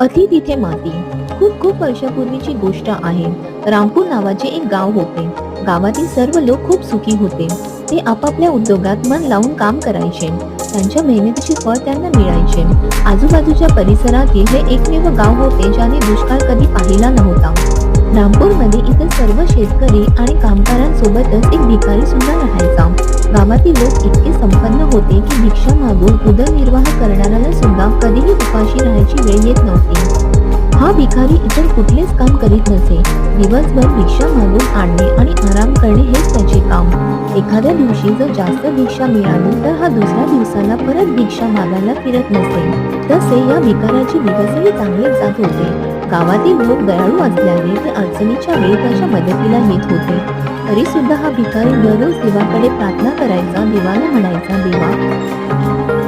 अति तिथे माती. खूप खूप वर्षापूर्वीची गोष्ट आहे. रामपूर नावाचे एक गाव होते. गावातील सर्व लोक खूप सुखी होते. ते आपापल्या उद्योगात मन लावून काम करायचे. त्यांच्या मेहनतीचे फळ त्यांना मिळायचे. आजूबाजूच्या परिसरातील हे एकमेव गाव होते ज्याने दुष्काळ कधी पाहिला नव्हता. रामपूरमध्ये इतर सर्व शेतकरी आणि कामगारांसोबतच एक भिकारी सुद्धा राहायचा. गावातील लोक इतके संपन्न होते की भिक्षा मागून उदरनिर्वाह करणाऱ्याला सुद्धा कधीही उपाशी राहायची वेळ येत नव्हती. हा भिकारी इतर कुठलेच काम करीत नसे. दिवसभर भिक्षा मागून आणणे आणि आराम करणे हेच त्याचे काम. एखाद्या दिवशी जर जास्त भिक्षा मिळाली तर हा दुसऱ्या दिवसाला परत भिक्षा मागायला फिरत नसे. तसे या भिकाऱ्याचे दिवसही चांगलेच जात होते. गावातील लोक दयाळू असल्याने ते अडचणीच्या वेळी त्याच्या मदतीला येत होते. तरी सुद्धा हा भिकारी दररोज देवाकडे प्रार्थना करायचा. देवाला म्हणायचा, देवा